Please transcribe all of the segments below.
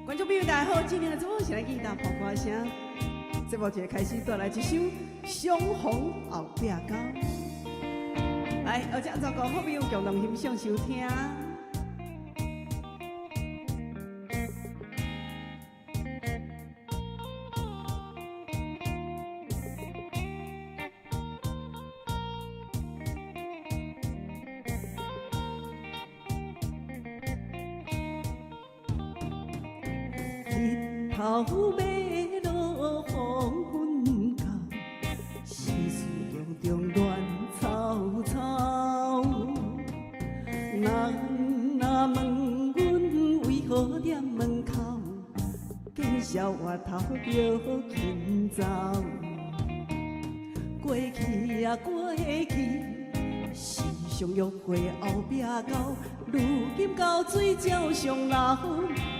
观众朋友大家好，今天的节目是来给大家播歌声。节目就开始带来一首《相逢后壁高》，来，而且全国好朋友共同欣赏收听。日头要落黄昏到，世事重重乱草草。人若问阮为何踮门口，见笑我头着紧走。过去啊过去，时常约会后壁到，如今到水鸟上老，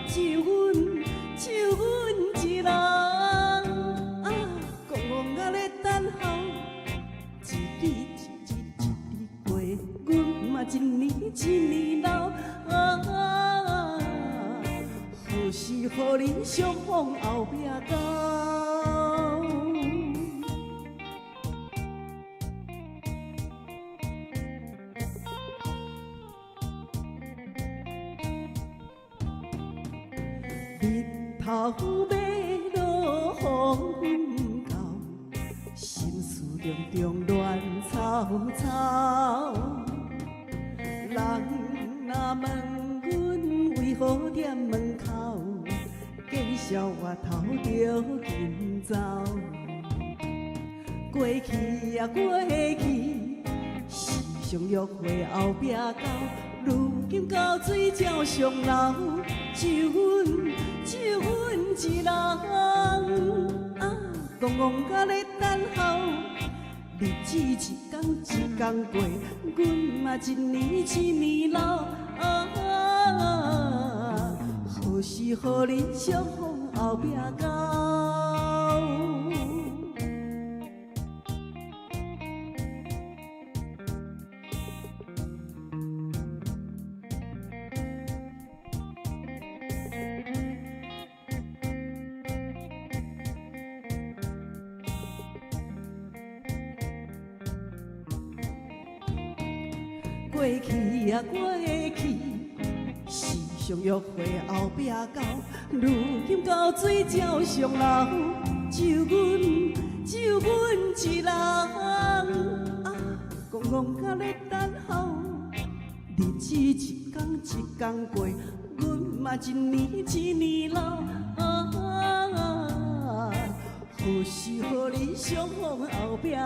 就阮一人啊，戆戆啊咧等候，一日一日过，阮嘛一年一年老啊，何时予你相逢后壁到？日头要落黄昏到，心事重重乱草草。人若问阮为何踮门口，见笑我头着紧走。过去啊过去，时常约会后壁到，如今到水鸟上老，就阮一人啊，戆戆甲咧等候，日子一天一天过，阮嘛一年一年老啊，何时予你相逢后壁到？过去啊过去，时常约会后壁到，如今到水鸟上老，就阮一人啊，戆戆甲咧等候，日子一天一天过，阮嘛一年一年老啊，何时予你相逢后壁到？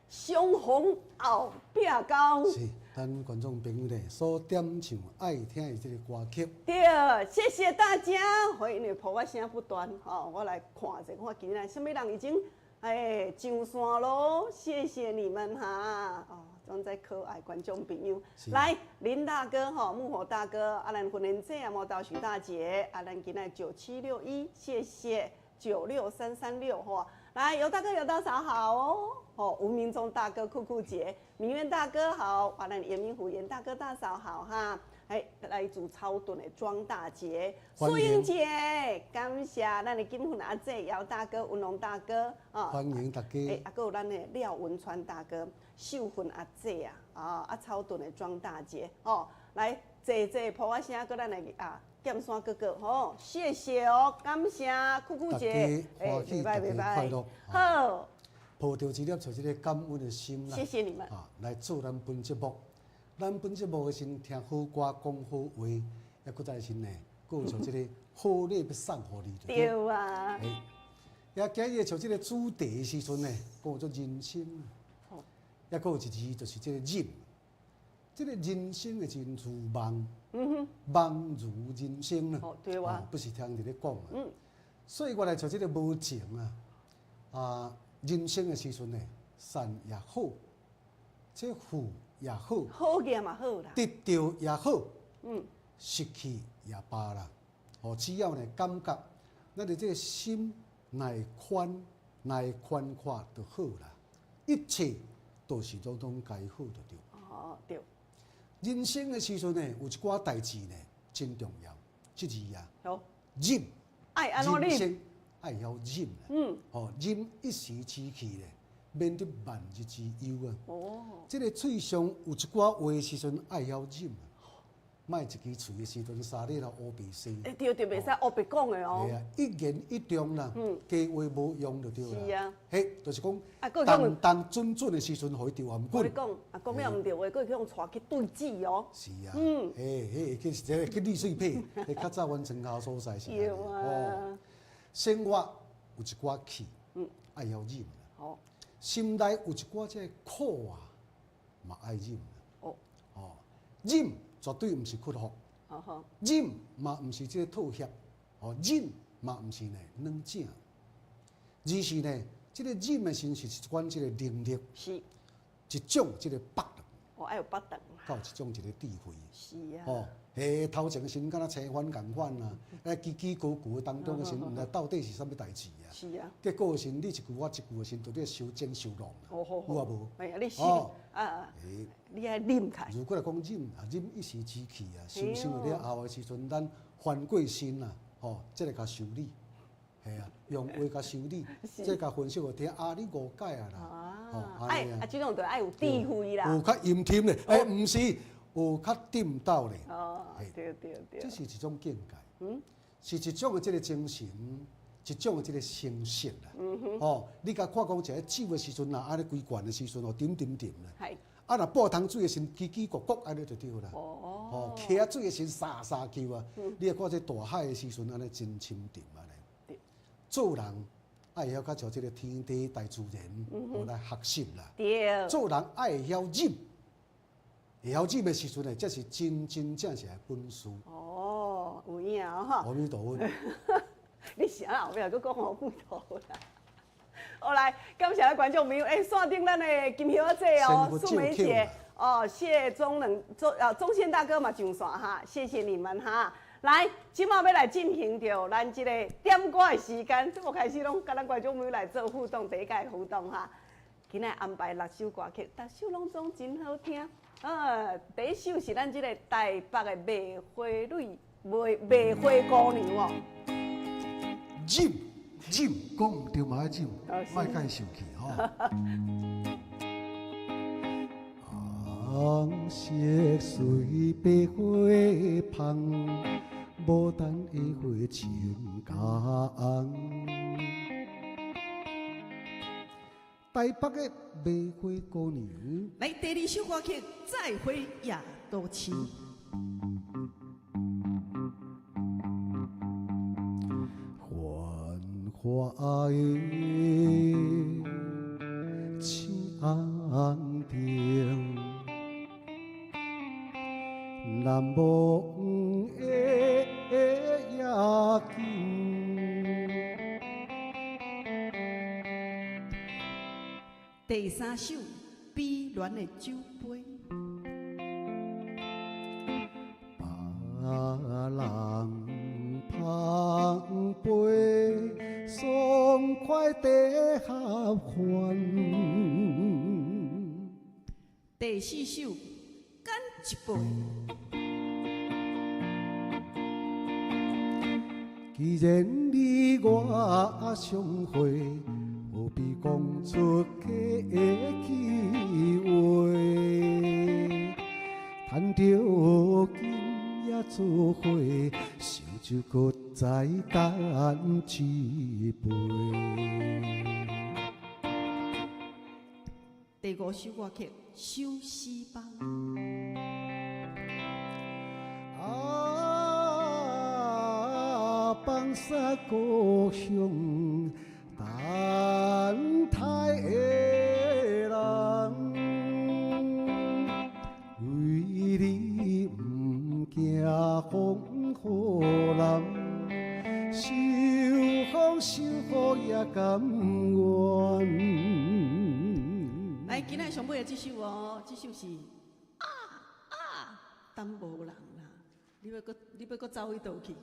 相逢后壁到。是，咱观众朋友咧所点唱爱听的这个歌曲。对，谢谢大家，欢迎你播我声不断。我来看一下，看今天什么人已经上线咯，谢谢你们哈。装在可爱观众朋友，来林大哥木火大哥，咱婚姻姐毛道徐大姐，咱今天9761，谢谢96336来尤大哥尤大嫂好吴明忠大哥酷酷姐，明渊大哥好，咱严明虎严大哥大嫂好哈。来自超顿的庄大姐、素英姐，感谢咱的金婚阿姐、姚大哥、文龙大哥欢迎大家。还有咱的廖文川大哥、秀芬阿姐超顿的庄大姐来坐抱我声，搁咱的剑山哥哥谢谢感谢酷酷姐，袂歹快乐，好，抱着一粒像这个感恩的心啦。谢谢你们来做咱本节目。咱本节目的是听好歌、讲好话，也搁再是呢佫有像即个好礼要送互你，对啊，哎，也今日像即个主题的时阵呢，佫有做人生，好，也佫有一字就是即个忍，即个人生的真如梦，梦如人生啊，哦对哇，不是听人咧讲啊，嗯，所以我来像即个无情啊，人生的时阵呢，善也好，这富也好，好嘅嘛好啦，得到也好，嗯，失去也罢啦。哦，只要呢感觉，咱的这个心乃宽阔就好啦。一切都是拢该好就对。哦对，人生的时阵呢，有一寡代志呢真重要，即字啊，好，忍。爱安怎忍？人生爱要忍啊。嗯，哦，忍一时之气呢，免得万日之忧啊。哦，即个嘴上有一寡话的时阵爱要忍啊。卖一支喙的时阵，三日了乌白生。对，袂使黑白讲的哦系。啊，一言一中啦，假话无用就对啦。是啊，嘿，就是讲，还当准的时阵，互伊调含滚。我咧讲，讲了毋对话，佫去用带去对质哦。是啊，嘿，去绿水配，迄较早阮庄校所在是安尼。对啊，生活有一寡气，爱要忍啦。好，心内有一寡这苦啊，嘛爱忍啦。哦，忍绝对毋是屈服，好好，忍嘛毋是这个妥协，忍嘛毋是呢软正，而是呢，这个忍的心是一款这个能力，是，一种这个北力，爱有八等。到一种这个智慧。是啊，头前先敢若青番共款啦，叽咕咕当中的时，毋知到底是啥物代志啊？是啊，结果的时，你一句我一句的时，就咧修正修弄啦，有啊无？哎呀，你是你爱忍开。如果来讲忍一时之气啊，想了后的时阵，咱翻过身啦，这个甲修理，系啊，用话甲修理，这甲分析互听，你误解啊啦，这种就爱有智慧啦。有较阴甜咧，毋是有较点到咧，对，这是一种境界，是一种的这个精神，一种的这个成熟啦，你甲看讲一个酒的时阵啦，安尼规罐的时阵点啦。啊，若半桶水的时，叽咕咕，安尼就对啦。揢啊水的时，沙叫啊。你看这大海的时阵，安尼真深沉安尼。做人爱晓较像这个天地大自然，来学习啦。对。做人爱晓忍，会晓忍的时阵呢，这是真正的本事。哦，有影哈。阿弥陀佛。你啥后壁佫讲阿弥陀佛啦？好来，感谢咱观众朋友，线顶咱的金小姐哦，素梅姐哦，谢中宪大哥嘛上线哈，谢谢你们哈。来，今晚要来进行着咱这个点歌的时间，这么开始拢跟咱观众朋友来做互动，第一届互动哈。今日安排6首歌曲，6首拢总真好听。第一首是咱这个台北的卖花女、卖花姑娘哦。忍，讲唔对嘛要忍，莫介受气吼。红色随白花香，牡丹的花情加红。台北的卖花姑娘，来第二首歌曲《再会亚都市》。花的青亭，南梦的夜景。第三首《悲恋的酒杯》。别人捧杯，爽快地合欢。第四首《干一杯》。既然你我相会，何必讲出客的气话？谈着今夜做伙，烧酒搁再干一杯。第五首歌曲《相思梦》。望煞故乡等待的人，为你不惊风雨浪，受风受雨也甘愿。来，今仔上尾的这首哦，这首是等无人啦，你要搁走去倒去？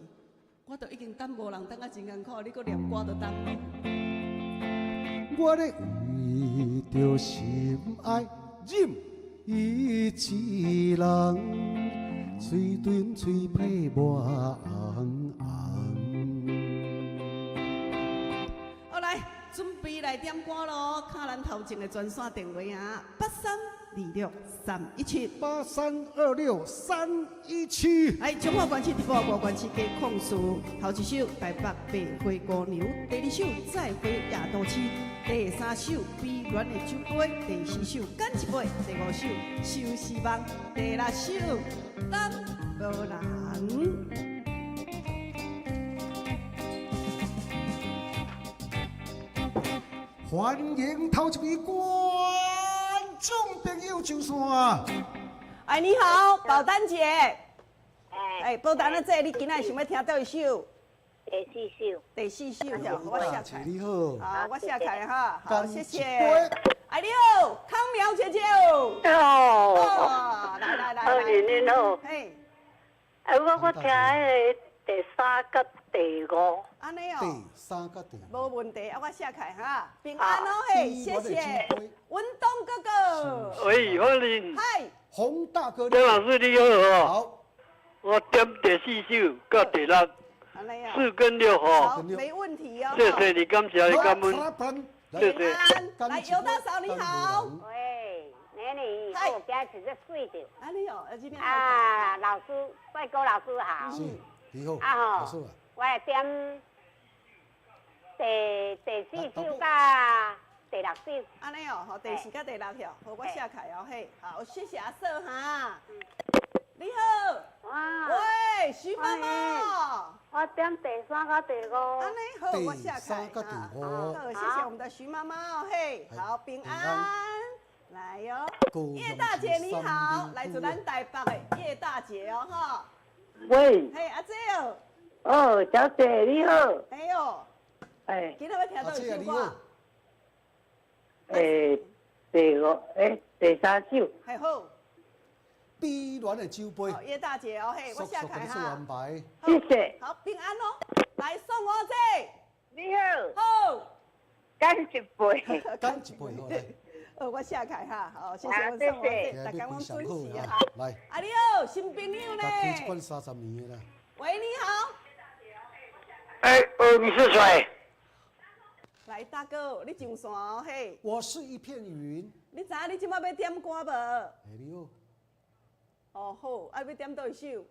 我都已经等无人，等啊真艰苦，你搁念歌都等无。我咧为着心爱任伊一人，嘴唇嘴皮抹红红。好来，准备来点歌咯，看咱头前的专线电话啊，8326-317。8326-317。来，中华关市第5关市加控诉，头一首台北白花姑娘，第2首再回夜都市，第3首悲恋的酒杯，第4首干一杯，第5首相思梦，第6首等无人。欢迎头一位观众朋友上线。哎，你好，宝丹姐。哎，宝丹啊，这你今仔想要听倒一首？第4首，我下开。你好。好，我下开哈。好，谢谢。哎，你好，康苗姐姐。哦。来。好，您好。嘿。我听迄个第3甲第5。安尼哦。第3甲第5。无问题，我下开哈。平安哦，嘿，谢谢。文东哥哥。喂，欢迎。嗨。洪大哥，张老师你好哦。好。我点第4首到第6。4跟6哦。好，没问题哦。谢谢你，感谢你，感恩。谢谢。来，尤大嫂你好。喂，美女，我今日吃这水的。安尼哦，今天啊，老师，帅哥老师好。是，你好。啊吼，我来点第4首甲第6首。安尼哦，好，第4甲第6条，好，我下开哦，嘿，好，谢谢阿嫂哈。你好。哇。喂，徐妈妈。我点第3甲第5。安尼好，我下开哈。好，谢谢我们的徐妈妈哦，嘿，好，平安。来哟，叶大姐你好，来自咱台北的叶大姐哦哈。喂。嘿，阿姐哦。哦，小姐你好。哎呦。哎。今日要听到一首歌。第3首。还好。悲恋的酒杯。叶大姐哦，嘿，我下开哈。谢谢。好，平安哦。来送我这。你好。好。干一杯。干一杯好来。我下开哈，好，谢谢我送我这，大家拢准时哈。来。啊你好，新朋友呢？大管30年的啦。喂，你好。哎，你是谁？来，大哥，你上线哦，嘿。我是一片云。你知影你即摆要点歌无？哎，你好。哦好，要点倒一首？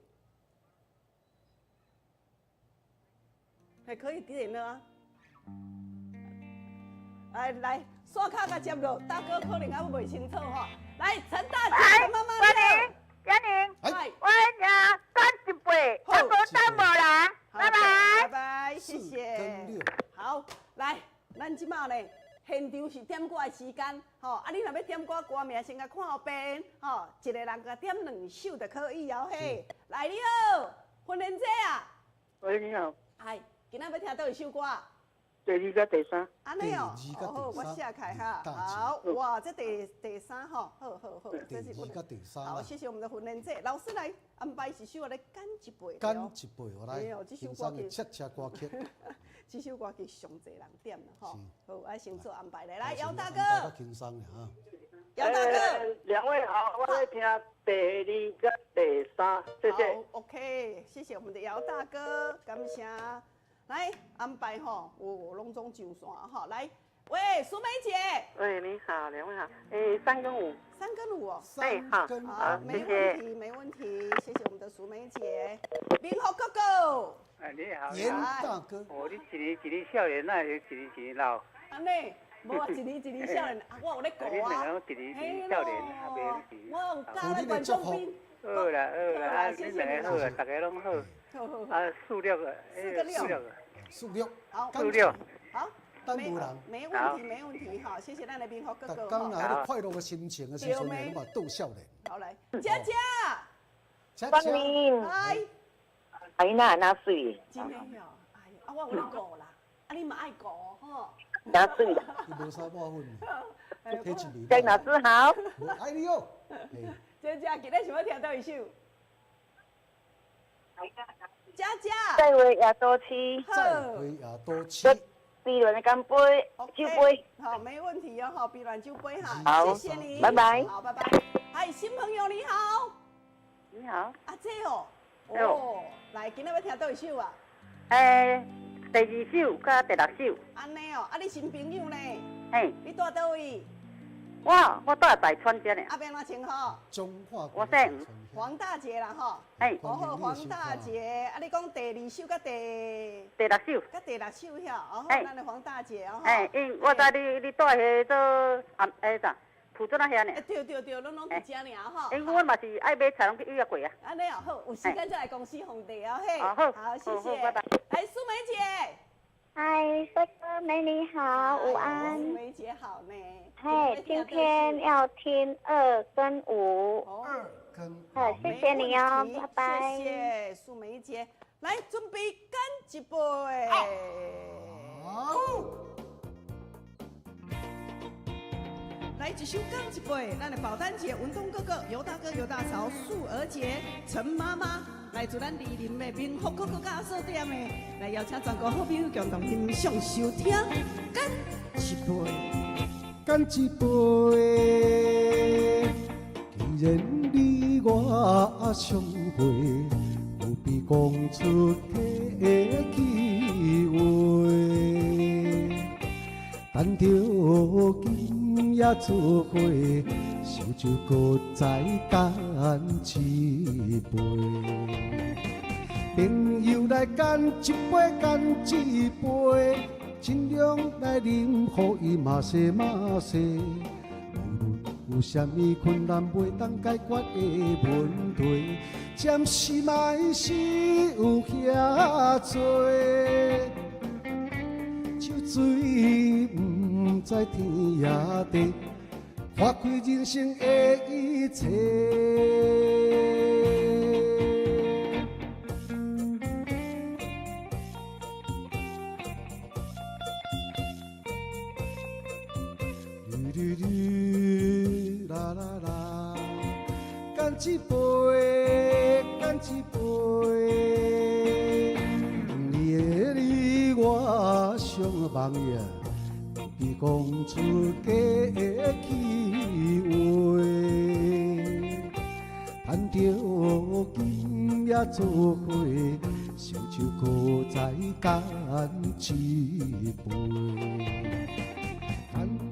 还可以点了啊。来，刷卡甲接落，大哥可能还未清楚吼。来，陈大姐，妈妈你好。嘉玲，我呀干一杯，我等无人，拜拜。拜拜，谢谢。好，来，咱即马呢？现场是点歌的时间，吼！啊，你若要点歌，歌名先甲看后边，吼，一个人甲点2首就可以哦，嘿。来，你好，婚莲姐啊。喂，你好。嗨，今仔要听倒一首歌？第2甲第3。安尼哦，好，我下开哈。好，哇，这第3吼，好，这是我的。好，谢谢我们的婚莲姐，老师来安排一首来干一杯。干一杯，我来。这首歌曲。恰歌曲。这首歌曲上侪人点啦，吼，好，我先做安排来，姚大哥。轻松的哈。姚大哥。2位好，我来听第2甲第3，谢谢。好 ，OK， 谢谢我们的姚大哥，感谢。来安排吼，我隆重上线哈，来，喂，淑梅姐。喂，你好，2位好。3跟5。3跟5哦。好，好，没问题，谢谢我们的淑梅姐。明福哥哥。哎，你好，严大哥。哦，你一年少年，那是一年老。安尼，无啊，一年少年，我有咧顾啊。你两个一年少年，啊，袂我有教咧观众兵。好啦，啊，你2个好啊，大家拢好。数六个，数六，好，数六，好，等无人，没问题，没问题哈，谢谢咱来宾好哥哥刚来快乐的心情的时阵，你嘛逗笑脸。好来，佳佳，光临，嗨，阿姨哪水？今天哟，哎呀，我有咧顾啦，你嘛爱顾吼。哪水啦？伊无啥把分，提一米。郑老师好。我爱你哦。佳佳，今日想要听倒一首？佳佳，再会也多吃。再会也多吃。比伦的干杯，酒杯。好，没问题哦，好，比软酒杯哈。好，谢谢你，拜拜。好，拜拜。嗨，新朋友你好。你好。阿姐哦。哦，来，今日要听倒一首啊？第二首甲第六首。安尼哦，你新朋友呢？嘿。你住倒位？我住大川这呢。阿边哪称呼？中华。我姓黄大姐啦吼。嘿。好，黄大姐，你讲第二首甲第六首。甲第六首遐，好，咱的黄大姐哦。因我知你住迄做啥？埔村那遐呢？对，拢伫遮尔吼。因阮嘛是爱买菜，拢去预约过啊。安尼哦，好，有时间再来公司奉地哦，嘿。好，谢谢。拜拜。来，苏梅姐。嗨，帅哥美你好，午安。苏梅姐好呢。嘿，今天要听2跟5。2跟5。好，谢谢你哦，拜拜。谢谢苏梅姐，来准备干一杯。好。来一首干一杯，咱的保单节、文东哥哥、尤大哥、尤大嫂、素儿姐、陈妈妈，来自咱莅临的民福国家书店的，来邀请全国好朋友共同欣赏收听干一杯。干一杯，既然你我相会，不必讲出客气话，等着今夜做伙，烧酒搁再干一杯。朋友来干一杯，干一杯。尽量来啉，予伊嘛西嘛西。无论有啥物困难，袂当解决的问题，暂时嘛是有遐多。酒醉不知天也地，花开人生的一切。啦啦啦，干一杯，干一杯，你的你我相望呀，不必讲出假的气话，盼着今夜做伙，烧酒搁再干一杯。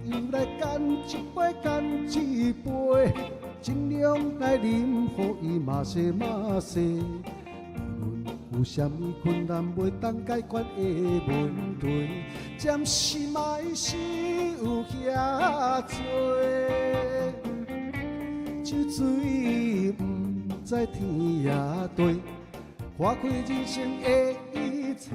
又来干一杯，干一杯，尽量来啉，予伊嘛西嘛西。无论有啥物困难，袂当解决的问题，暂时嘛是有遐多。酒醉不知天也地，花开人生的一切。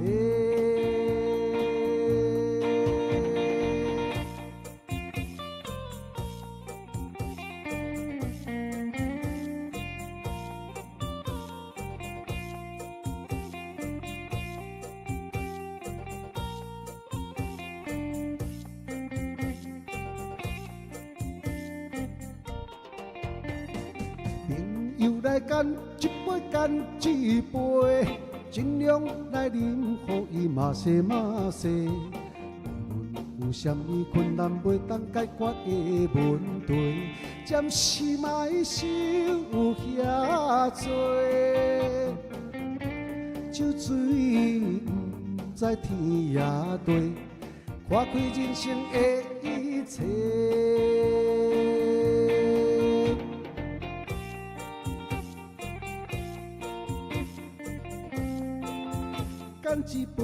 来干一杯，干一杯，尽量来啉，予伊嘛西嘛西。无论有啥物困难，袂当解决的问题，暂时嘛是有遐多。酒醉不知天也地，看开人生的一切。干一杯，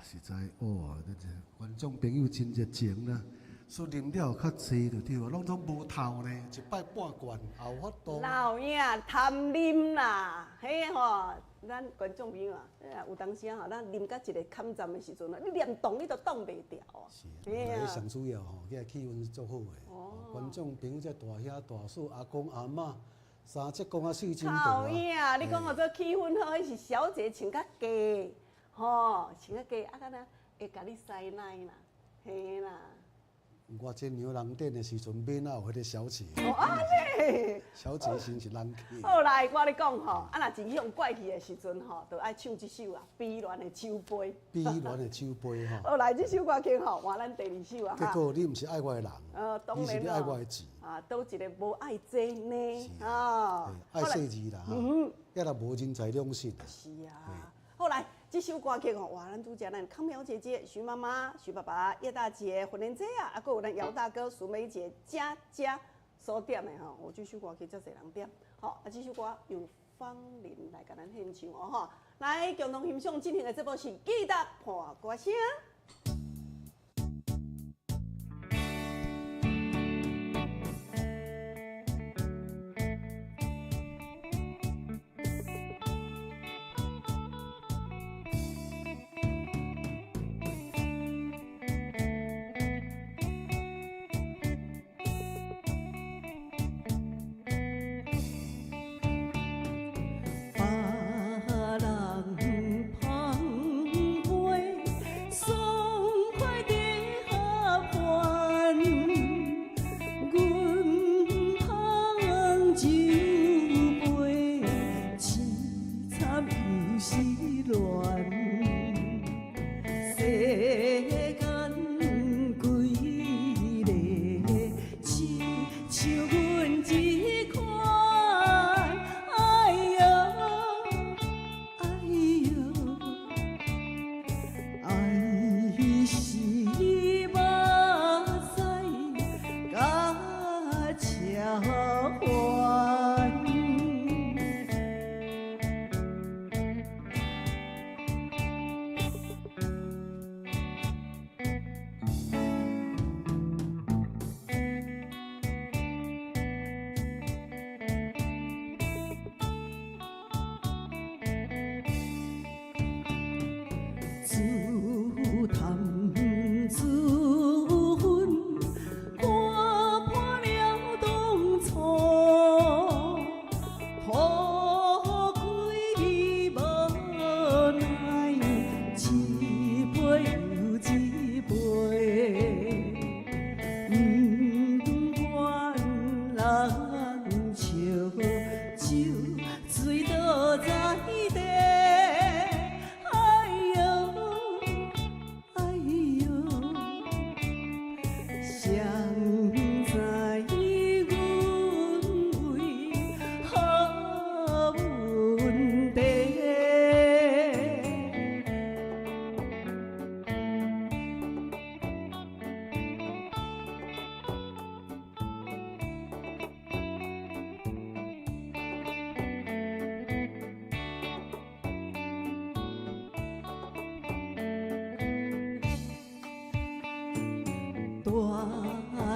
实在观众朋友真热情啦，所以啉了较济就对啊，拢总无透呢，一摆半罐也有法度。老兄贪啉啦，嘿吼，咱观众朋友啊，有当时啊，咱啉到一个坎站的时阵啊，你连动你都动袂掉啊。是，啊，上主要吼，遐气氛足好诶。哦。观众朋友这大兄大嫂、阿公阿嬷，三节公啊四斤多啊。老兄，你讲哦，这气氛好，迄是小姐穿较低，吼，穿较低，啊，敢若会甲你塞奶啦，嘿啦。我这牛郎店的时阵，免啊有迄个小姐。哦，安尼。小姐先是人气。好来，我咧讲吼，啊若真向怪气的时阵吼，就爱唱这首啊，《悲恋的酒杯》。悲恋的酒杯吼。好来，这首歌曲吼，换咱第二首啊。结果你毋是爱我的人，当然你是你爱我的字。啊，倒一个无爱这呢？啊，爱细字啦，哈，也若无人才两性。是啊。后来。这首歌曲吼，哇，咱拄则咱康苗姐姐、徐妈妈、徐爸爸、叶大姐、混莲姐啊，还有咱姚大哥、苏梅姐、佳佳所点的吼，这首歌曲遮侪人点。好，这首歌由方林来甲咱献唱哦吼，来共同欣赏今天的这部是《记得破歌声》。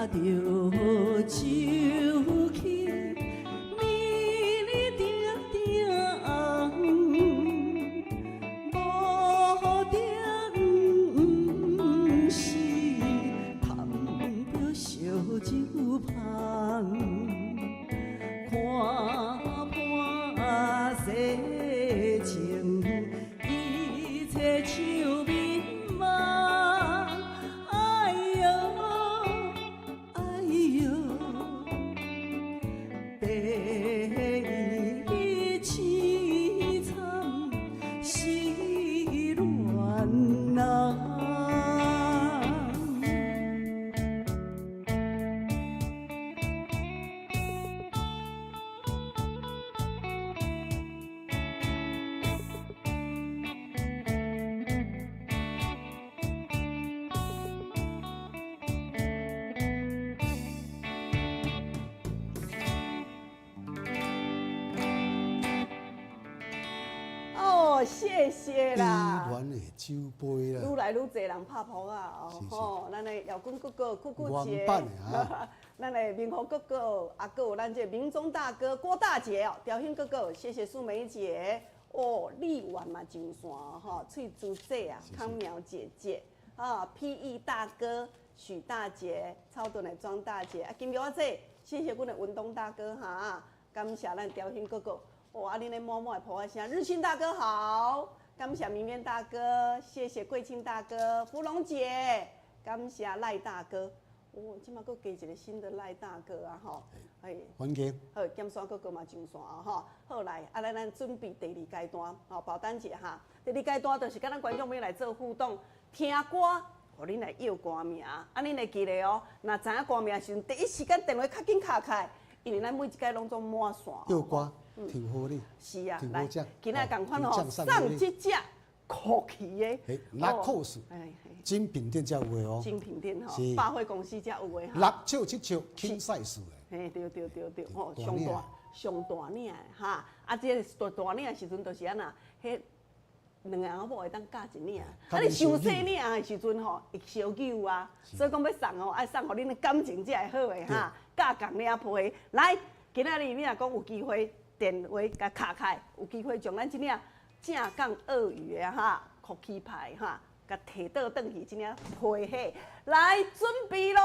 带着手去，美丽定定红，无定是谈着烧酒香，看破世情，一切像迷茫。哎呦，哦，谢谢啦。圆的酒杯啦。愈来愈侪人拍扑啊！哦，咱的姚军哥哥、姑姑姐，咱的明宏哥哥，啊，还有咱这明忠大哥、郭大姐哦，雕兴哥哥，谢谢素梅姐。哦，丽婉嘛上线哈，翠珠姐啊，康苗姐姐啊，PE 大哥、许大姐、超顿的庄大姐，啊，金苗姐，谢谢阮的文东大哥哈，感谢咱雕兴哥哥，哇，恁的默默的破声，日清大哥好，感谢明面大哥，谢谢贵清大哥，芙蓉姐，感谢赖大哥。哦，即马佫加一个新的赖大哥啊，吼，哎，欢迎。好，剑山哥哥嘛上线啊，吼，好来，啊，咱准备第二阶段，吼，保单节哈，第二阶段就是跟咱观众朋友来做互动，听歌，互恁来要歌名，啊，恁会记得哦，若知影歌名的时阵，第一时间电话较紧敲开，因为咱每一届拢总满线。要歌，挺好哩。是啊，来，今仔共款吼，送这只酷奇的，拉扣数。精品店才有的哦，精品店吼，百货公司才有的哈。六尺7尺轻赛事的。嘿，对，吼，上大领的哈，啊，这个大领的时阵，就是安那，迄两个阿某会当嫁一领，啊，你上细领的时阵吼，会烧酒啊，所以讲要送哦，爱送互恁的感情才会好的哈，嫁共领皮。来，今仔日你若讲有机会，电话甲敲开，有机会将咱这领正港鳄鱼的哈，酷气牌哈。甲摕倒转去，真领配合，来准备咯！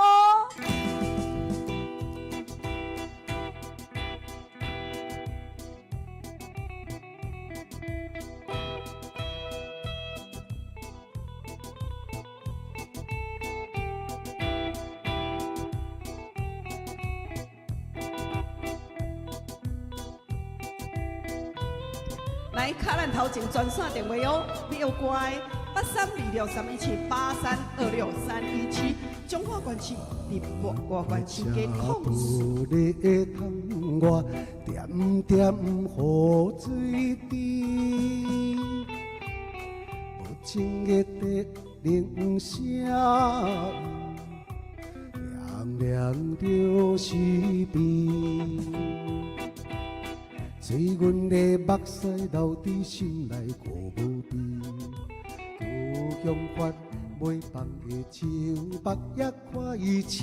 来，卡咱头前专线电话哦，你要乖。83263178326317，中华关系立外关系嘅控诉。我点点雨水滴，无情的滴铃声，凉凉就是悲。随阮的目屎流伫心内过无边。故乡发袂放的树木也快车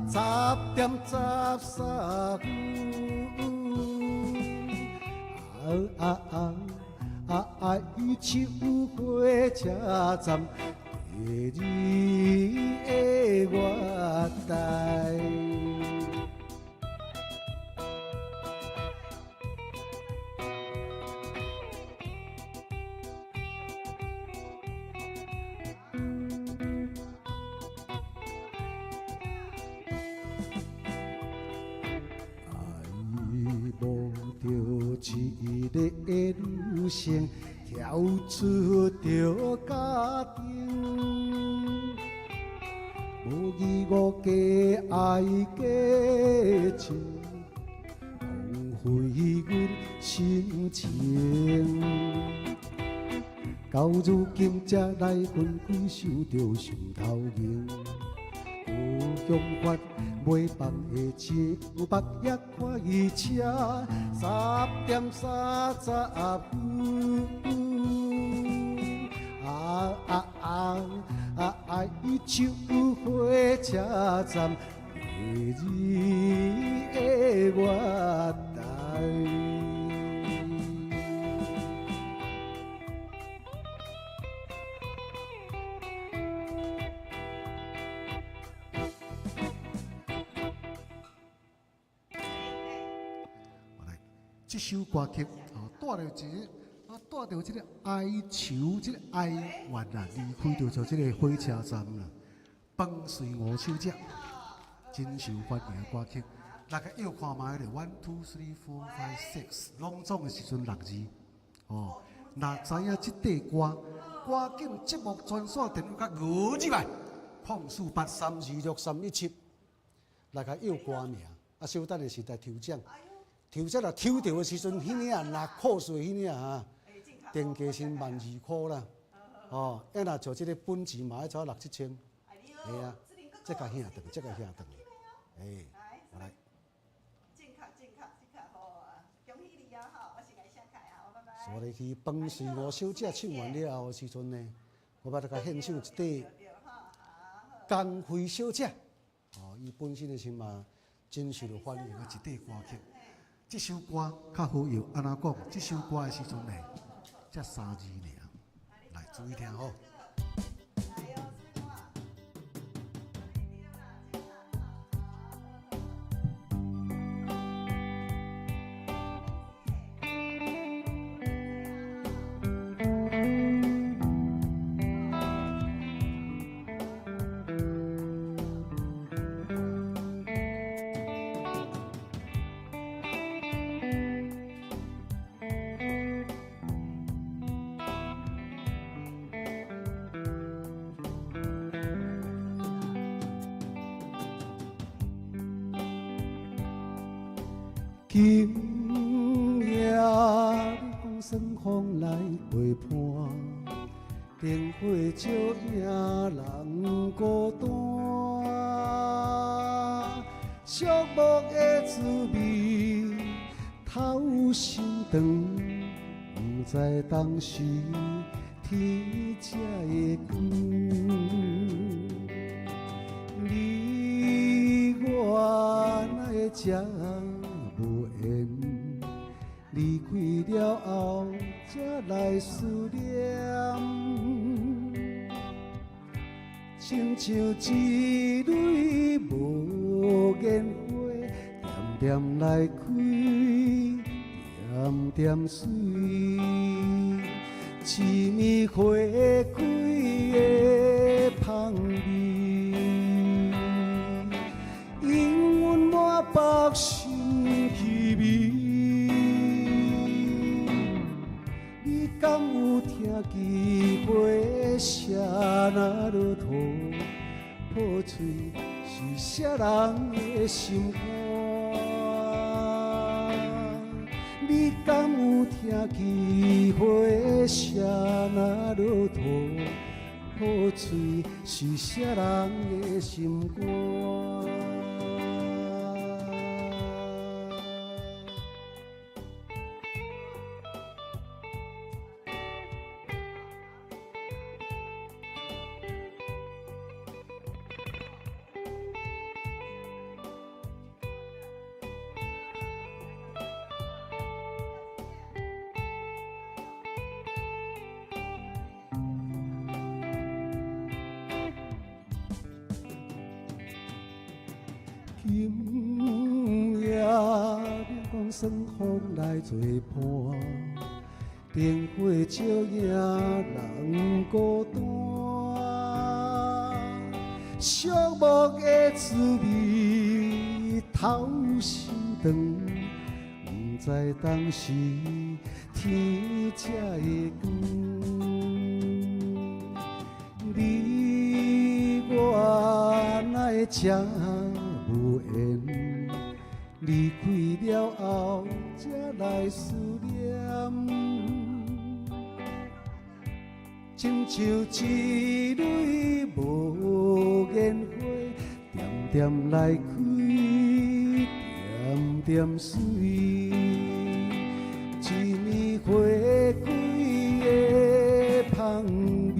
，10点13分，秋火车站第二个月台。一个女性跳出着家庭，无义无假爱假情，浪费阮心情。到如今才来分开，想着心头硬。故乡发袂放的树木也快车，10点30分，秋火车站第二个月台。这首歌曲带着这个哀愁，这个哀怨啊，离开着这个火车站啦，放随我手只，真受欢迎的歌曲。大家要看卖咧，1、2、3、4、5、6，拢总的时阵6字。哦，若知影这块歌，赶紧节目专线电话甲5入来，0483263117，大家要歌名，啊，稍等的时代抽奖。抽奖啦，抽到的时阵，迄领拿扣税迄领啊，定价是12,000块啦。哦，要若像这个本钱嘛，要差6、7千。系啊，这个遐长，这个遐长。哎，来。健康，好啊！恭喜你啊！好，我先来下开啊，拜拜。所以去饭随五小姐唱完了后的时阵呢，我捌甲献唱一块江辉小姐，哦，伊本身的是嘛真受到欢迎的一块歌曲。这首歌较好用，安怎讲？这首歌的时阵呢，才3字尔，来注意听好。今夜你讲霜风来陪伴，灯火照影人孤单，寂寞的滋味透心肠，不知当时天才会光。你我哪会这无缘，离开了后才来思念，亲像一蕊无言花，点点来开，点点水，一暝花开的香味，永远满腹心气味。你敢有听见花谢那落土，破嘴是啥人的心肝？你敢有听见花谢那落土，破嘴是啥人的心肝？今夜你讲霜风来作伴，灯火照影人孤单，寂寞的滋味透心肠，不知当时天才会光。你我哪会这无缘，离开了后才来思念，亲像一蕊无言花，点点来开，点点水，一暝花开的香味，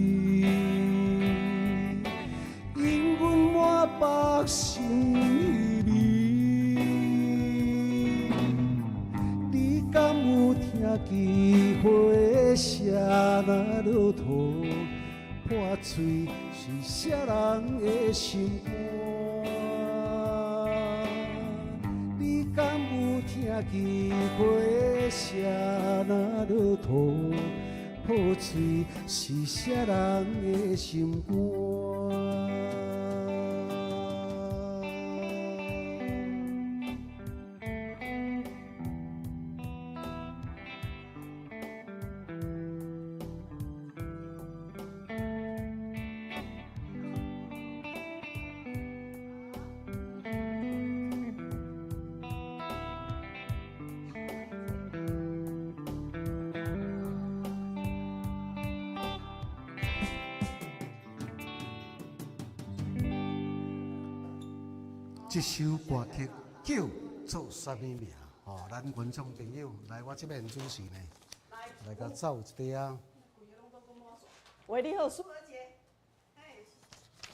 永远满腹心味。你敢有听见花谢那落土，破嘴是啥人的心肝？你敢有听见花谢那落土，破嘴是啥人的心肝？这首歌曲叫做什么名？哦，咱观众朋友来我这边主持呢，来甲走一块啊。喂，你好，苏儿姐。嘿，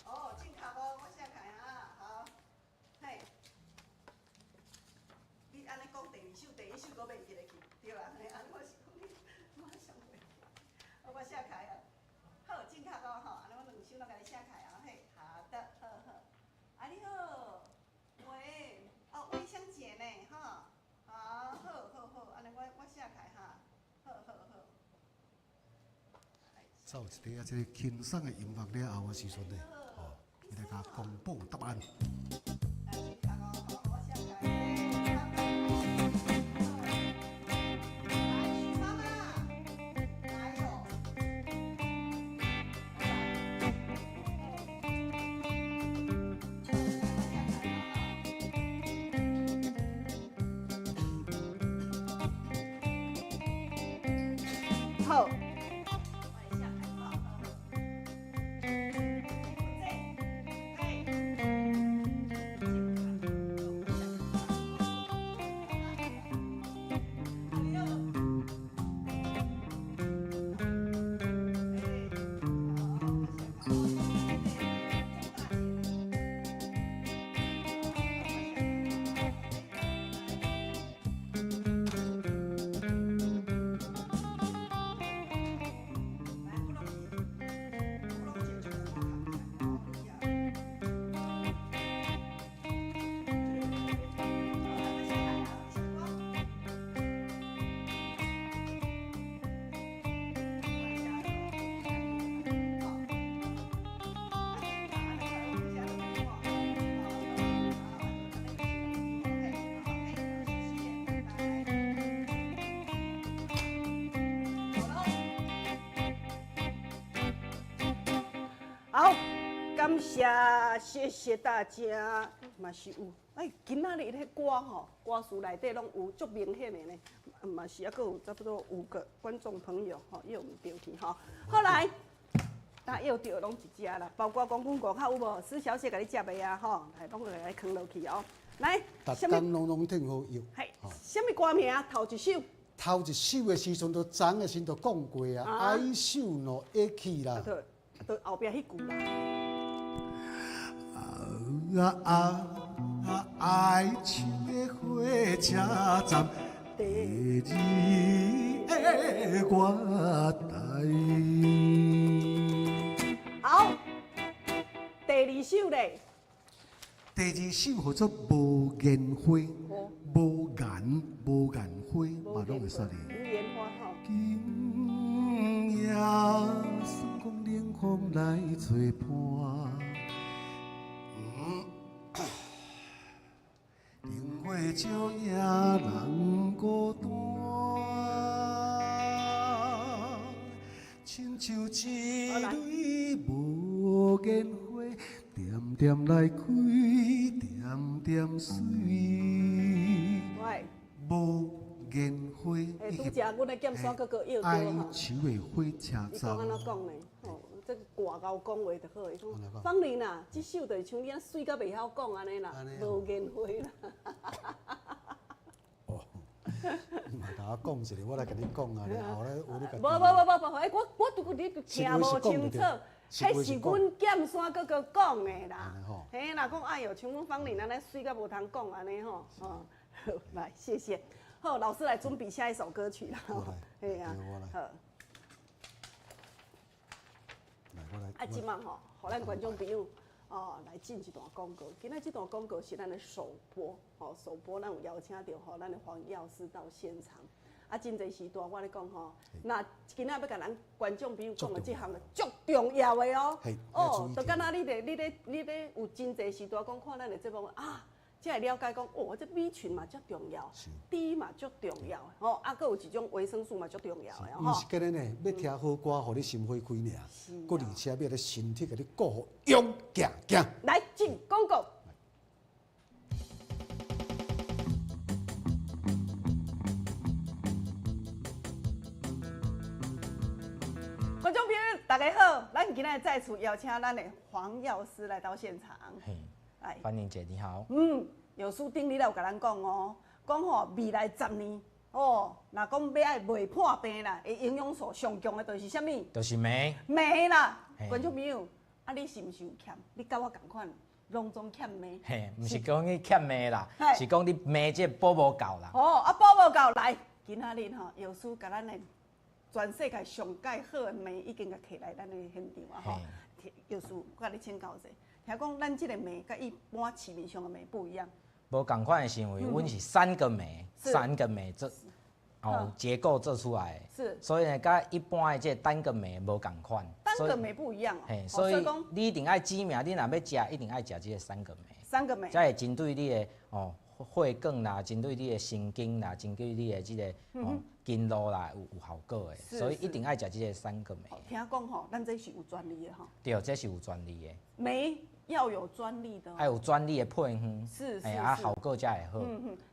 哦，进卡哦，我下开啊，好。嘿，你安尼讲第一首搁袂记得去，对吧？嘿，安尼我是讲你马上袂记。我下开啊。好，进卡哦，吼，安尼我两首拢甲你下开啊，嘿，好的，好好。啊，你好，喂，哦，魏香姐呢，哈，好，安尼我下开哈，好。走一块啊，这个轻松的音乐了后的时阵呢，吼，伊来甲公布答案。好。好，感谢，谢谢大家，嘛是有。哎，今仔日迄歌吼，歌词内底拢有足明显的呢，嘛是还佫有差不多5个观众朋友吼用着去吼。后来，大用着拢一只啦，包括讲阮国较有无？施小姐甲你接的啊吼，来拢来藏落去哦。来，逐工拢听好用。嘿，什么歌名？头一首。头一首的时阵，都昨的时阵都讲过啊，爱手喏一起啦。都后壁迄句啦。爱情的火车站，第二个月台。好，第二首咧。第二首叫做无言花，无言花，嘛拢会说的。无言花吼。今夜霜降冷风来作伴。灯火照夜人孤单，亲像一蕊无言花，点点来开，点点水。无言花。拄则阮的剑山哥哥又爱树的火车站。伊讲安怎讲呢？吼，这挂高讲话就好。伊讲芳玲啊，这首就像你啊水到袂晓讲安尼啦，无言花啦。哦，你嘛甲我讲一下，我来甲你讲啊，然后咧有你甲。无，我拄你听无清楚，迄是阮剑山哥哥讲的啦。嘿，若讲哎哟，像阮芳玲安尼水到无通讲安尼吼，好，来谢谢。好，老师来准备下一首歌曲啦。嘿啊，好。啊，即摆吼，互咱观众朋友来进一段广告。今仔这段广告是咱的首播，首播咱有邀请到咱的黄药师到现场。啊，真侪时段我咧讲吼，那今仔要甲咱观众朋友讲的这项足重要的哦。哦，就敢若你咧有真侪时段讲看咱的节目啊。才会了解讲，哦，这米群嘛足重要，D 嘛足重要，吼，啊，佫有一种维生素嘛足重要的，吼。毋是今日呢，要听好歌，互你心花开尔，佫而且要咧身体甲你顾好，勇行。来进广告。观众朋友，大家好，咱今日再次邀请咱的黄药师来到现场。芳玲姐你好。药师顶日来有甲咱讲哦，讲吼未来10年哦，若讲要爱袂破病啦，的营养素上强的就是啥物？就是镁。镁啦，嘿观众朋友，啊，你是毋是有欠？你甲我共款，拢总欠镁。嘿，毋是讲你欠镁啦嘿，是讲你镁这补无够啦。哦，啊，补无够来，今仔日吼，药师甲咱的全世界上介好的镁已经甲摕来咱的现场啊吼。药师，我甲你请教者，听讲咱即个镁甲一般市面上的镁不一样。无共款的是因为阮是3个镁，是3个镁做结构做出来的，是所以呢，甲一般的这单个镁无共款。单个镁不一样哦。嘿，所以你一定爱指明，你若要食，一定爱食这个3个镁。3个镁，才会针对你的血管啦，针对你的神经啦，针对你的这个经络啦有效果的，所以一定爱食这个3个镁。听讲吼，咱这是有专利的吼。对，这是有专利的。镁要有专利的。还有专利的配方。是。效果才会好。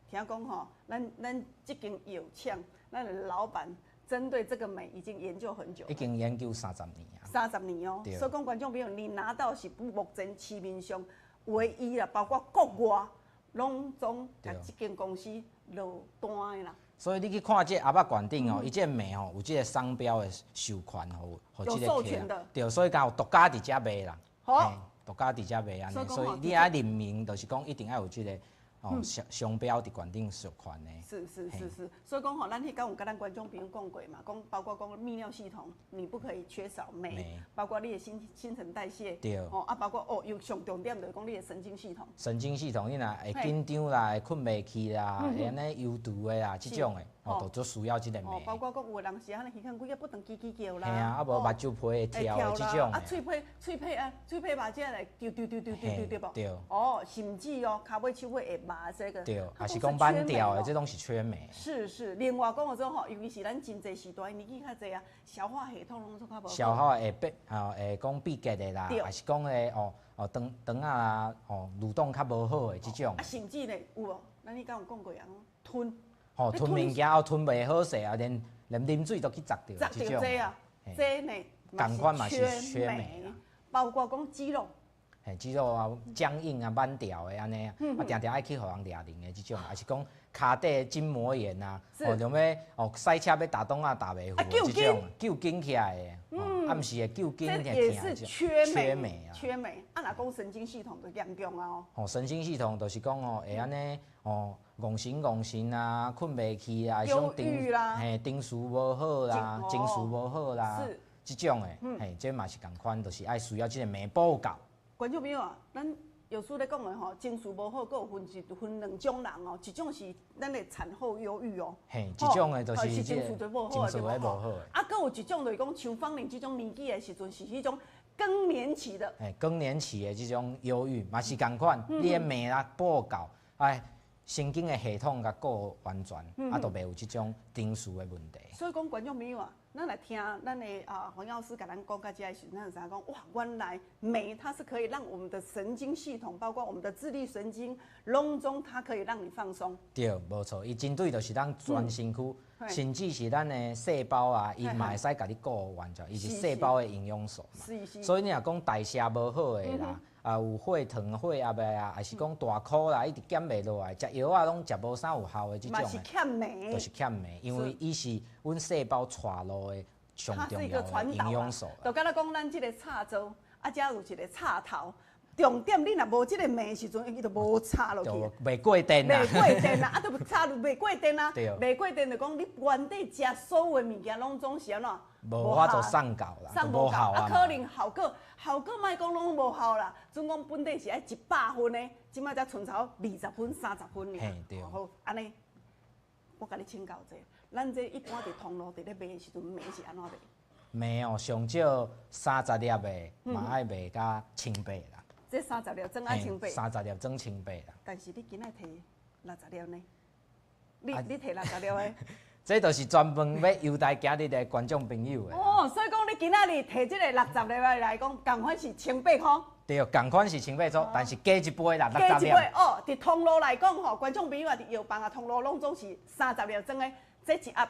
听讲吼，咱这间药厂，咱的老板针对这个镁已经研究很久。已经研究30年啊。30年哦。对。所以讲，观众朋友，你拿到是目前市面上唯一啦，包括国外，拢总甲这间公司落单的啦。所以你去看这阿爸馆顶哦，伊这镁哦有这个商标的授权，互这个有授权的。对，所以讲有独家伫遮卖啦。好。独家伫遮卖安尼，所以你爱认明，就是讲一定要有这个商标伫馆顶授权的。是，所以讲吼，咱迄讲有甲咱观众朋友讲过嘛，讲包括讲泌尿系统，你不可以缺少镁，包括你的新陈代谢，对，包括又上重点就是讲你的神经系统。神经系统你若会紧张啦，会困袂去啦，会安尼忧郁的啦，这种的，就足需要这个镁。包括讲有的人是安尼耳孔规个不断叽叽叫啦，嘿啊，目睭皮会跳的这种的。喙皮把这来丢对不？对。甚至脚尾手尾会麻这个。对，还是讲慢调的，这拢是缺镁。是，另外讲的种吼，尤其是咱真侪时代年纪较侪啊，消化系统拢做较无。消化会会讲闭结的啦，还是讲咧肠啊蠕动较无好的这种。甚至咧有无？咱你敢有讲过啊？吞。吞物件吞袂好势啊，连啉水都去砸掉。砸掉这啊，这呢同款嘛是缺镁，包括讲肌肉。肌肉啊僵硬啊慢调的安尼啊，定定爱去互人抓零的这种，还是讲骹底筋膜炎啊，像要赛车要打洞啊打袂赴这种，揪筋起来的，暗时会揪筋起来。这也是缺镁啊。缺镁，若讲神经系统就严重啊神经系统就是讲会安尼戆神啊，困袂去啊，忧郁啦，定数无好啦，情绪无好啦，这种的，这嘛是共款，就是爱需要这个镁补够。观众朋友啊，咱药师咧讲的吼，情绪无好，佫有分2种人哦，一种是咱的产后忧郁哦，嘿，这种的就是情绪就无好的，对不好？佫有一种就是讲像芳龄这种年纪的时阵，是迄种更年期的。更年期的这种忧郁嘛是共款，你的镁啊补够，神经的系统甲顾完全，就袂有这种定数的问题。所以讲，观众朋友啊，咱来听咱的黄药师甲咱讲到这的时候，咱就知影讲，哇，原来镁它是可以让我们的神经系统，包括我们的自律神经、拢总，它可以让你放松。对，无错，伊针对就是咱全身躯，甚至是咱的细胞啊，伊嘛会使甲你顾完全，伊是细胞的营养素嘛。所以你若讲代谢无好的啦。有血糖、血压啊，还是讲大箍啦，一直减袂落来，食药啊拢食无啥有效的这种的，是欠镁，就是欠镁，因为伊是阮细胞带路的上重要的营养素。就敢若讲咱即个插座，遮有一个插头，重点你若无即个镁时阵，伊就无插落去，袂过电啊，袂过电啊，就插落袂过电啊，袂过电就讲你原底食所有的物件拢总是安怎？无法度送够啦，无效啊。可能效果莫讲拢无效啦，总讲本底是爱100分的，即摆才剩差20分、30分尔。嘿，对。好，安尼，我甲你请教者，咱这一般伫通路伫咧卖的时阵，镁是安怎卖？镁上少30粒的，嘛爱卖甲1800啦。这30粒装爱1800。30粒装1800啦。但是你今仔摕60粒呢？你摕60粒的？这就是专门要优待今日的观众朋友的。所以讲你今仔日摕这个60粒来讲，同款是1800块。对，同款是1800组，但是加一杯啦，60粒。加一杯伫通路来讲吼，观众朋友啊，伫药房啊，通路拢总是30粒装的，这一盒，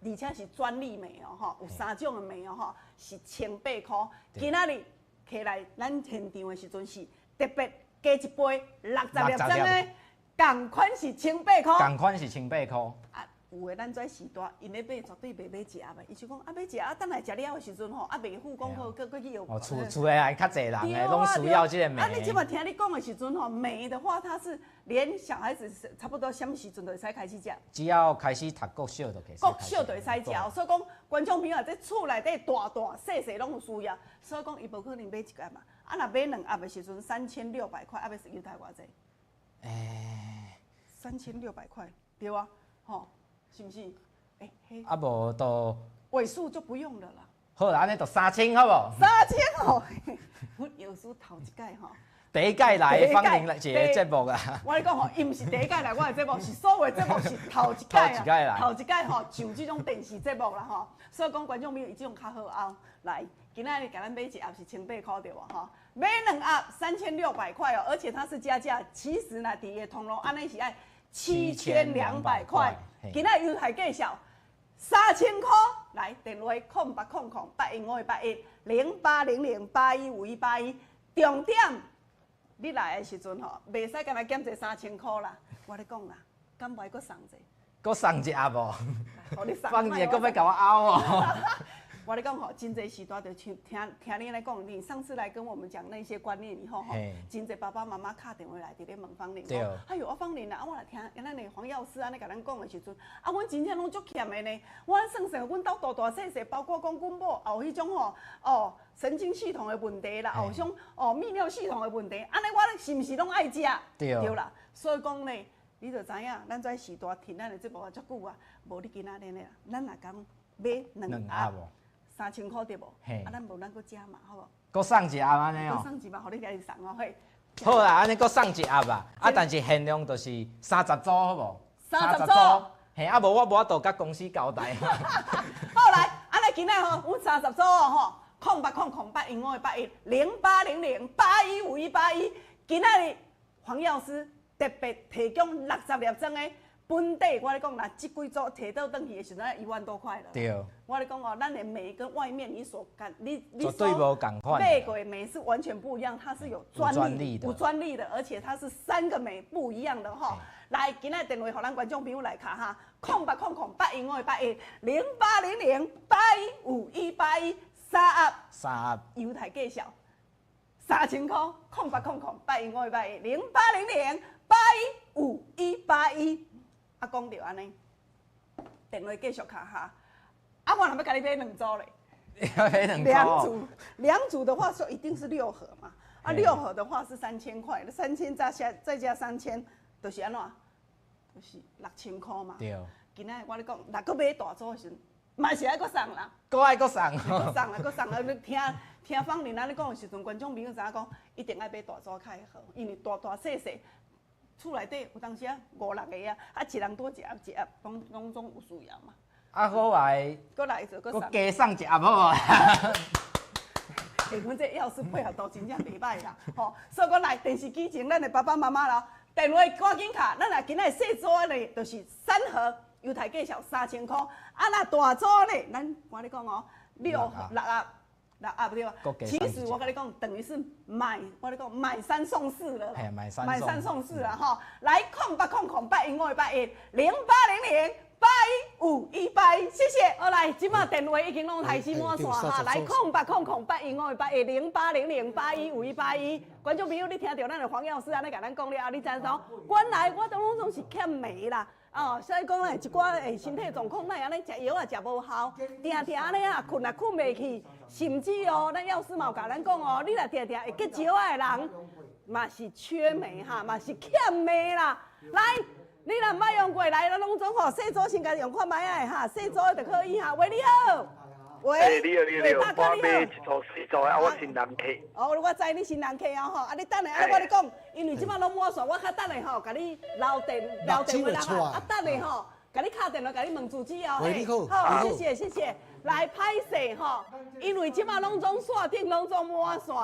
而且是专利镁哦，吼，有3种的镁哦，吼，是1800块。今仔日摕来咱现场的时阵是特别加一杯60粒装的，同款是1800块。同款是1800块。有诶，咱跩时代，因咧买绝对袂买食的，伊就讲啊买食啊，等来食了的时阵吼，啊袂付讲好，搁去药。哦，厝诶还较侪人诶，拢需要这个梅。啊，你即马听你讲的时阵吼，梅的话，它是连小孩子差不多什么时阵就会使开始食？只要开始读国小就可以。国小就会使食，所以讲观众朋友在厝内底大细拢有需要，所以讲伊无可能买一盒嘛。啊，若买2盒的时阵，3600块，啊，要是犹太偌济？3600块，对啊，吼，是不是？啊无都尾数就不用了啦。好啦，安尼就3000好无？3000吼，阮有时头一届吼。第一届来芳龄一个节目啊！我跟你讲吼，伊毋是第一届来我的节目，是所有的节目是头一届啊。头一届吼，像这种电视节目啦吼，所以讲观众朋友伊这种较好熬。来，今仔日甲咱买一盒是1800块对无吼？买2盒3600块哦，而且它是加价，其实呢，伫个通路安尼是爱7200块。今仔优惠介绍3000块，来电话08008108000800815181，重点。你来的时阵吼，袂使干那减这3000块啦。我咧讲啦，敢袂搁送者？搁送一盒无？互你送。放你搁要甲我拗哦。我咧讲吼，真侪时段就听你来讲，你上次来跟我们讲那些观念以后吼，真侪爸爸妈妈打电话来伫咧问芳玲，讲，哎呦，我芳玲啊，我来听咱的黄药师安尼甲咱讲的时阵，啊，阮真正拢足欠的呢。我算算，阮兜大细，包括讲阮某有迄种吼，神经系统的问题啦，有种泌尿系统的问题，安尼我是毋是拢爱食？对啦，所以讲呢，你就知影，咱跩时代听咱的节目啊，遮久啊，无你今仔日啦，咱若讲买2盒。3000块对无？啊，咱无咱搁加嘛，好无？搁送一盒安尼哦。搁送一盒，互你家己送哦，嘿。好啦，安尼搁送一盒啊！啊，但是限量就是30组，好无？30组。嘿，啊无我无法度甲公司交代。好来，安尼今仔吼，阮30组哦吼，0800815181，0800815181，今仔日黄药师特别提供60粒装的。本地我咧讲啦，这几组摕到转去的时阵，1万多块了。对。我咧讲哦，咱的梅跟外面你所绝对无共款。美国的梅是完全不一样，它是有专利的，而且它是3个梅不一样的哈。来，今仔电话互咱观众朋友来卡哈，0800815181，0800815181，3盒犹太介绍，3000块，0800815181，0800815181。啊，讲着安尼，电话继续卡哈。啊，我若要甲你买2组咧，要买2组。2组的话，说一定是6盒嘛。啊，6盒的话是3000块，3000再加3000，就是安怎？就是6000块嘛。对。今仔我咧讲，若搁买大组的时阵，嘛是爱搁送啦。搁爱搁送。搁送啊！你听芳玲安尼讲的时阵，观众朋友知影讲，一定爱买大组较会好，因为大细。厝内底有当时啊5、6个啊，啊一人多一盒，拢总有需要嘛。啊好来，搁来做，搁加送一盒好无？阮这药师配合都真正袂歹啦，吼。所以讲来电视机前，咱的爸爸妈妈啦，电话赶紧卡，咱若今仔细组咧，就是3盒犹太介绍3000块，啊那大组咧，我咧讲哦，6盒6盒。不对吧？其实我跟你讲，等于是买3送4了啦。买3送4了哈！来0800815181，0800815181，谢谢。好来，今麦电话已经拢开始满线哈。来0800815181，0800815181。观众朋友，你听到咱的黄药师安尼甲咱讲了，你知影啥？原来我拢总是欠梅啦。哦，所以讲咧，一寡身体状况，咱安尼食药也食无效，定安尼啊困袂去，甚至哦，咱药师嘛有甲咱讲哦，你若定会结石仔的人，嘛是缺镁哈，嘛是欠镁啦。来，你若毋捌用过来，咱拢总吼细组先家用看卖啊哈，细组的就可以哈。喂，你好。喂，你好，我买一组4组啊，我新人客。哦，我知你新人客啊吼，啊你等下，啊我咧讲，因为即摆拢满线，我较等下吼，甲你留电话啦，啊等下吼，甲你敲电话，甲你问住址哦。喂，你好，好，谢谢。来歹势吼，因为即摆拢总线顶拢总满线，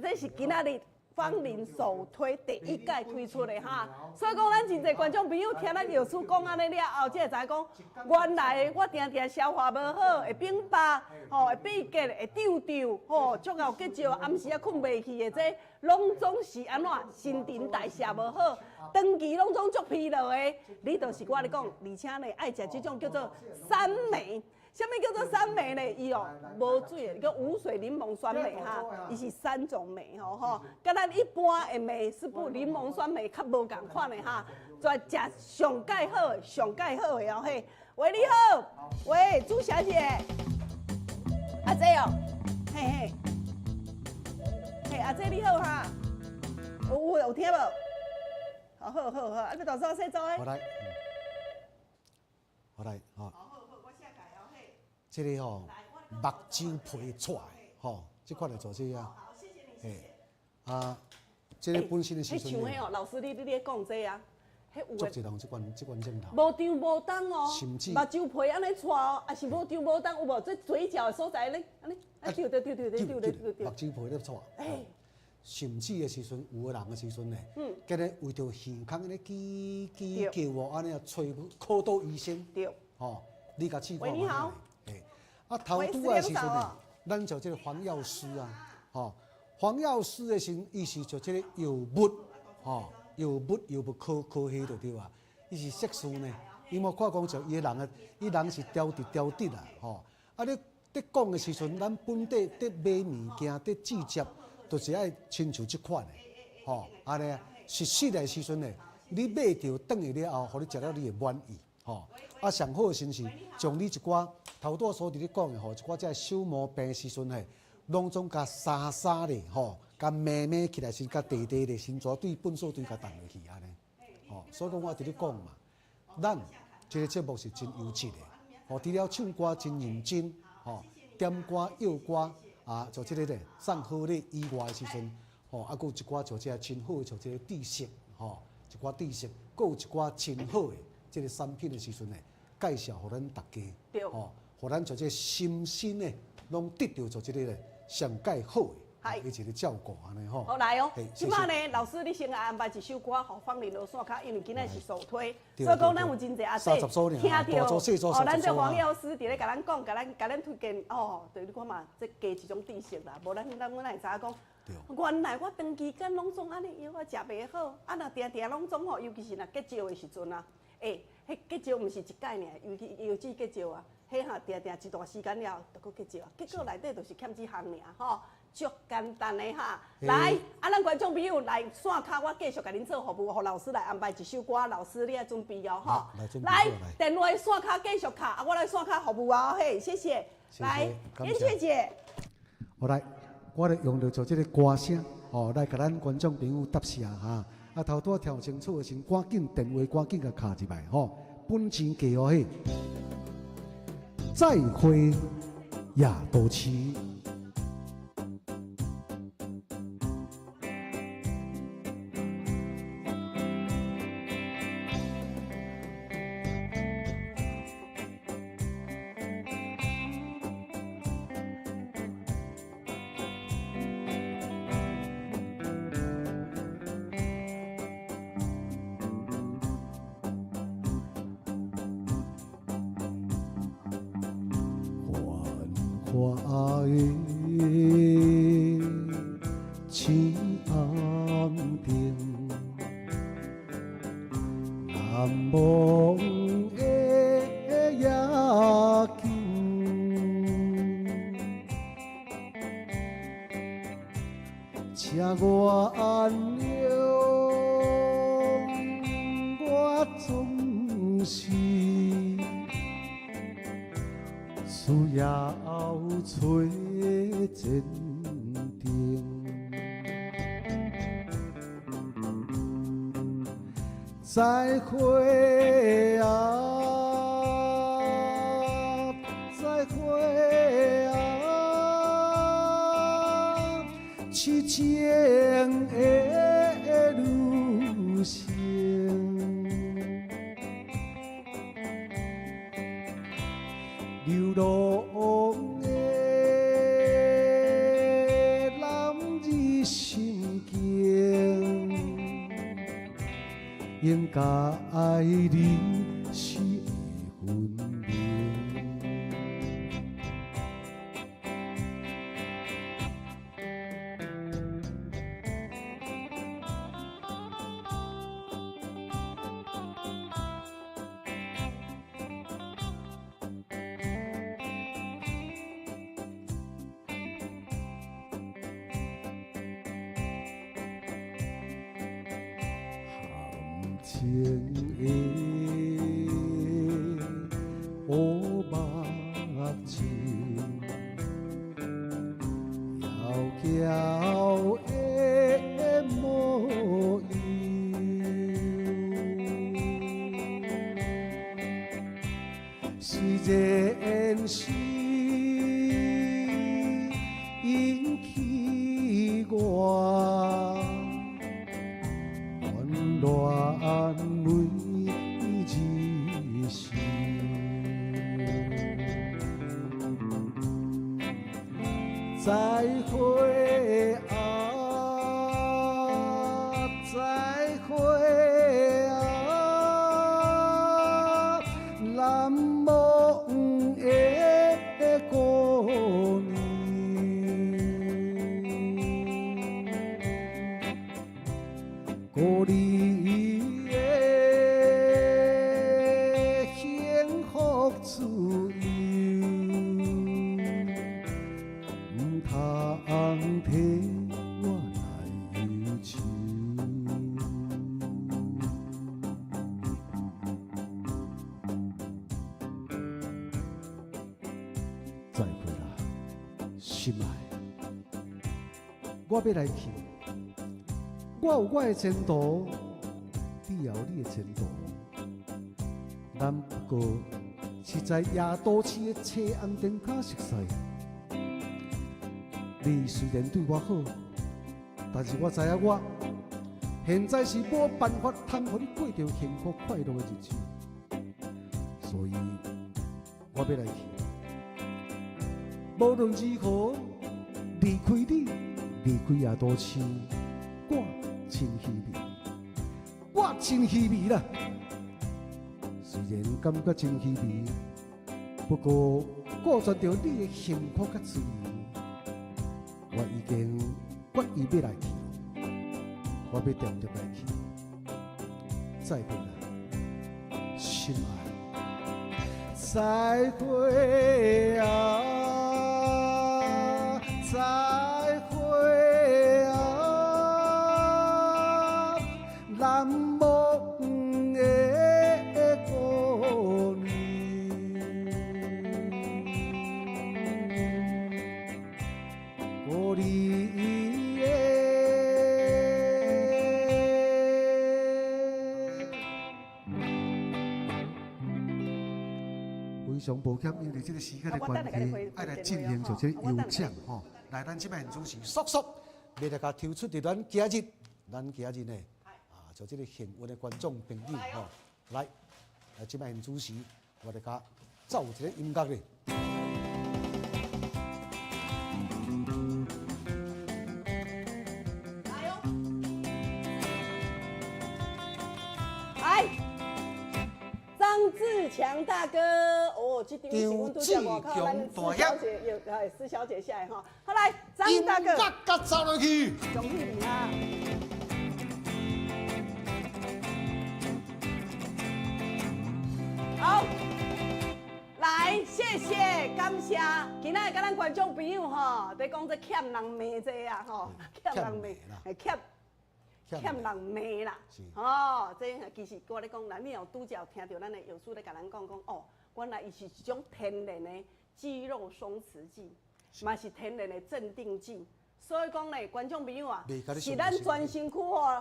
这是今仔日芳龄首推第1届推出的哈，所以讲咱真侪观众朋友听咱药师讲安尼了后，才会知讲，原来我定定消化无好，会并发，吼会闭结，会皱皱，吼足熬结石，暗时啊困袂去的，这拢总是安怎新陈代谢无好，长期拢总足疲劳的。你就是我咧讲，而且呢爱食这种叫做山梅。什么叫做山梅呢？伊哦无水的，叫无水柠檬酸梅哈，伊是3种梅吼，甲咱一般的梅是不柠檬酸梅较无共款的哈，专食上介好的，上介好的哦嘿。喂，你好，喂，朱小姐，阿姐哦，嘿嘿，嘿阿姐你好哈，有听无？好，啊你到时候洗澡诶。我来，哈。这个吼，目睭皮出来，吼，这款来做这啊。好，谢谢你，谢谢。啊，这个本身的时阵，像迄哦，老师你咧讲这啊，迄有做一人这款镜头。无张无当哦，甚至目睭皮安尼出哦，也是无张无当，有无？这嘴角的所在咧，安尼，丢，目睭皮咧出。哎，甚至的时阵，有个人的时阵呢，今日为着耳孔安尼叽叫哦，安尼啊吹口到医生，对，吼，你甲试喂，你好。啊，头拄啊时阵呢，咱就这个黄药师啊，吼，黄药师的时，伊是就这个药物，吼，药物科学就对啊，伊是硕士呢，伊莫看讲就伊人是雕的啦，吼，啊你讲的时阵，咱本地伫买物件伫制作，都是爱亲像这款的，吼，安尼啊，实施的时阵呢，你买着转去了后，互你食了你会满意，吼，啊上好的先是将你一寡。头拄所伫咧讲的吼，一寡这小毛病时阵嘿，拢总甲沙咧吼，甲慢慢起来先甲地咧，先抓对粪扫堆甲弹落去安尼，吼，所以讲我伫咧讲嘛，咱这个节目是真优质的，吼，除了唱歌真认真，吼，点歌药歌啊，就这个咧送好礼以外的时阵，吼，啊，有一寡就这真好的就这个知识，吼，一寡知识，有一寡真好的这个产品的时阵呢，介绍互咱大家，吼。互咱就这心身呢，拢得到就这个上介好的，一个照顾安尼吼。好来哦，即摆呢，老师你先来安排一首歌，互芳龄落线卡，因为今仔是首推，所以讲咱有真侪阿姐听到，哦，咱这黄药师伫咧甲咱讲，甲咱推荐，哦，对你看嘛，这加一种知识啦，无咱会知影讲，原来我长期间拢总安尼药啊食袂好，啊若定拢总吼，尤其是若结石的时阵啊，迄结石毋是一届尔，尤其结石啊。迄哈定一段时间了，就搁结石，结果内底就是欠一项尔吼，足简单的哈。来，咱观众朋友来线卡，我继续甲恁做服务，互老师来安排一首歌，老师你爱准备哦吼。来，电话线卡继续卡，我来线卡服务哦，嘿，谢谢。来，燕雀姐。好来，我来用着做这个歌声，哦，来甲咱观众朋友答谢哈。啊，头拄听清楚的时，赶紧电话赶紧甲卡一摆吼，本钱给哦嘿。再会，亚都区。花的青暗顶，难忘的夜景，请原谅我总是需要找坚定。再会啊，再会啊，痴情的路线。流浪的男儿心间。甲爱你是会分明。情的乌目睛，窈窕的模样，虽然是引起我温暖每一时，再会啊，再会啊，难忘的过年。过你的幸福自由，唔通替我来忧愁。再会啦，心爱，我要来去。我有我的前途，你也有你的前途。咱不过是在夜都市的车红灯卡熟悉。你虽然对我好，但是我知影我现在是无办法通互你过着幸福快乐的日子，所以我要来去。无论如何，离开你，离开夜都市，我真稀微，我真稀微啦。虽然感觉真稀微，不过顾全着你的幸福甲自由，我已经决意要来去了。我要定定来去。再会啦，心爱。再会啊，再会啊，难忘的过年，过你的。非常抱歉，因为这个时间的关系，爱来进行做这个有奖吼。来，咱这边主持叔叔，为大家抽出伫咱今日，呢，做这个幸运的观众朋友吼，来这边主持，我大家奏一个音乐咧。张志强大哥，哦，这张是阮拄则外口咱施小姐有，施小姐下来哈。好来，张大哥，甲走落去，恭喜你啊！好，来，谢谢，感谢，今仔甲咱观众朋友吼，在讲这欠人骂这啊吼，欠人骂，欠人骂啦，哦，这其实我咧讲，咱你有拄则有听到咱的药师咧甲咱讲哦，原来伊是一种天然的肌肉松弛剂，嘛是天然的镇定剂，所以讲咧，观众朋友啊，是咱全身躯哦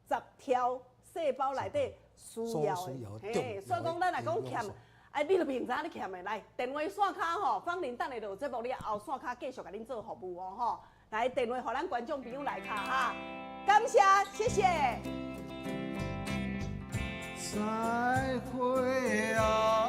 60条细胞内底需要的，嘿，所以讲咱来讲欠，哎，你著明知你欠的，来电话线卡吼，放恁等下就节目了后线卡继续甲恁做服务哦吼，来电话互咱观众朋友来卡哈。感谢，谢谢。再会啊。